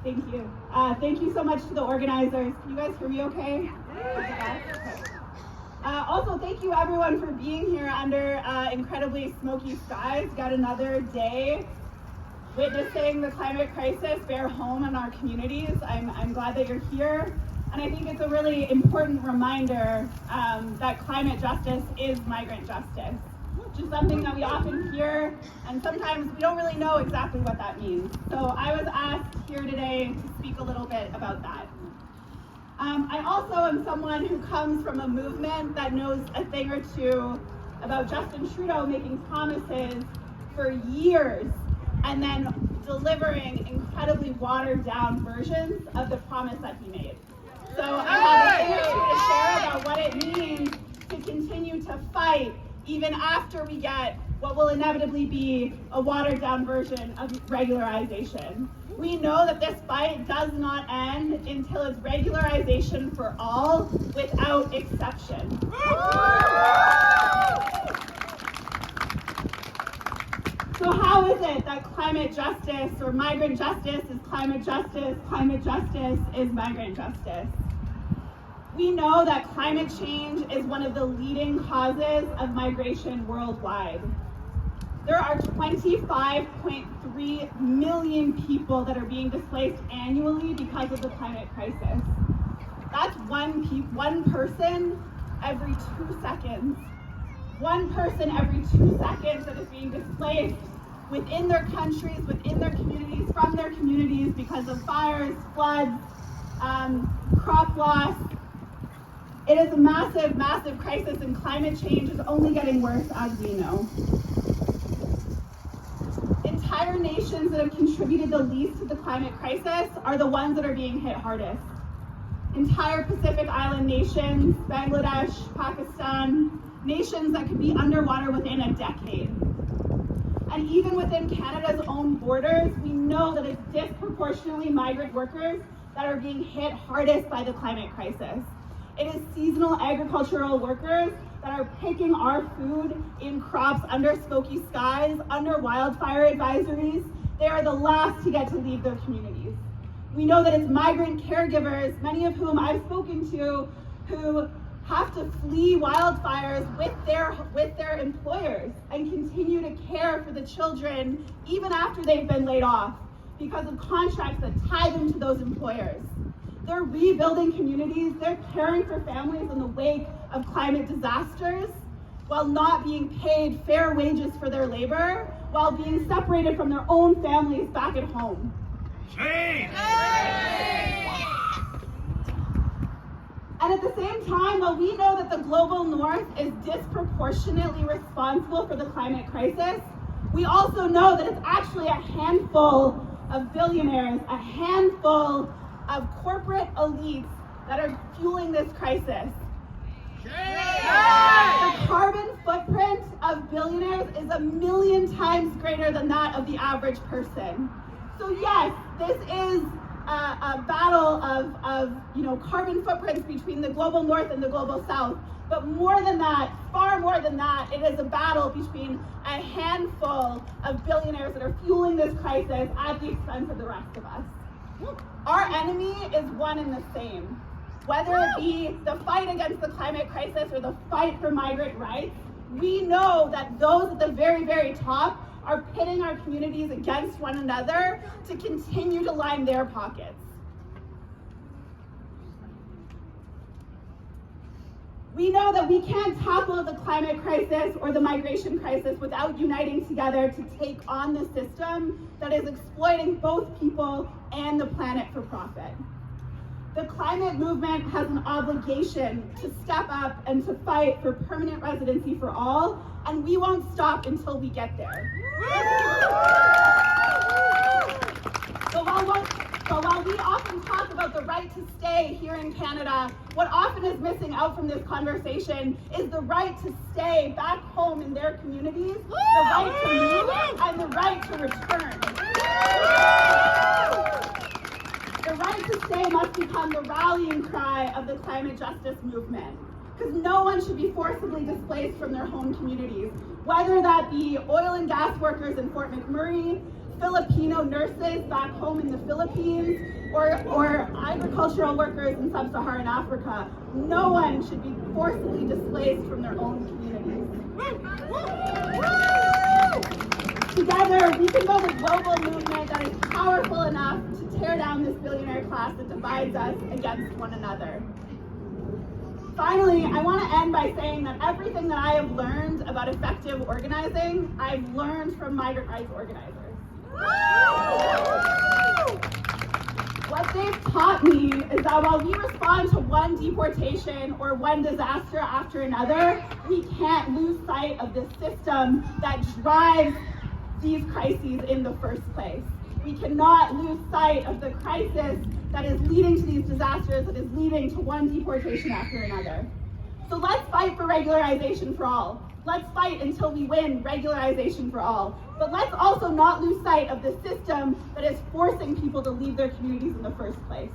Thank you. Thank you so much to the organizers. Can you guys hear me okay? Also, thank you everyone for being here under incredibly smoky skies. Got another day witnessing the climate crisis bear home in our communities. I'm glad that you're here. And I think it's a really important reminder that climate justice is migrant justice, which is something that we often hear, and sometimes we don't really know exactly what that means. So I was asked here today to speak a little bit about that. I also am someone who comes from a movement that knows a thing or two about Justin Trudeau making promises for years and then delivering incredibly watered down versions of the promise that he made. So I have a thing or two to share about what it means to continue to fight even after we get what will inevitably be a watered down version of regularization. We know that this fight does not end until it's regularization for all without exception. So how is it that climate justice or migrant justice is climate justice is migrant justice? We know that climate change is one of the leading causes of migration worldwide. There are 25.3 million people that are being displaced annually because of the climate crisis. That's one person every 2 seconds. One person every 2 seconds that is being displaced within their countries, within their communities, from their communities because of fires, floods, crop loss. It is a massive, massive crisis, and climate change is only getting worse, as we know. Entire nations that have contributed the least to the climate crisis are the ones that are being hit hardest. Entire Pacific Island nations, Bangladesh, Pakistan, nations that could be underwater within a decade. And even within Canada's own borders, we know that it's disproportionately migrant workers that are being hit hardest by the climate crisis. It is seasonal agricultural workers that are picking our food in crops under smoky skies, under wildfire advisories. They are the last to get to leave their communities. We know that it's migrant caregivers, many of whom I've spoken to, who have to flee wildfires with their employers and continue to care for the children even after they've been laid off because of contracts that tie them to those employers. They're rebuilding communities, they're caring for families in the wake of climate disasters while not being paid fair wages for their labor, while being separated from their own families back at home. Shame! And at the same time, while we know that the global north is disproportionately responsible for the climate crisis, we also know that it's actually a handful of billionaires, a handful of corporate elites that are fueling this crisis. The carbon footprint of billionaires is 1,000,000 times greater than that of the average person. So yes, this is a battle of carbon footprints between the global north and the global south. But more than that, far more than that, it is a battle between a handful of billionaires that are fueling this crisis at the expense of the rest of us. Our enemy is one and the same. Whether it be the fight against the climate crisis or the fight for migrant rights, we know that those at the very, very top are pitting our communities against one another to continue to line their pockets. We know that we can't tackle the climate crisis or the migration crisis without uniting together to take on the system that is exploiting both people and the planet for profit. The climate movement has an obligation to step up and to fight for permanent residency for all, and we won't stop until we get there. But while we often talk about the right to stay here in Canada, what often is missing out from this conversation is the right to stay back home in their communities, the right to move, and the right to return. The right to stay must become the rallying cry of the climate justice movement, because no one should be forcibly displaced from their home communities, whether that be oil and gas workers in Fort McMurray, Filipino nurses back home in the Philippines, or agricultural workers in sub-Saharan Africa. No one should be forcibly displaced from their own communities. Together, we can build a global movement that is powerful enough to tear down this billionaire class that divides us against one another. Finally, I want to end by saying that everything that I have learned about effective organizing, I've learned from migrant rights organizers. What they've taught me is that while we respond to one deportation or one disaster after another, we can't lose sight of the system that drives these crises in the first place. We cannot lose sight of the crisis that is leading to these disasters, that is leading to one deportation after another. So let's fight for regularization for all. Let's fight until we win regularization for all. But let's also not lose sight of the system that is forcing people to leave their communities in the first place.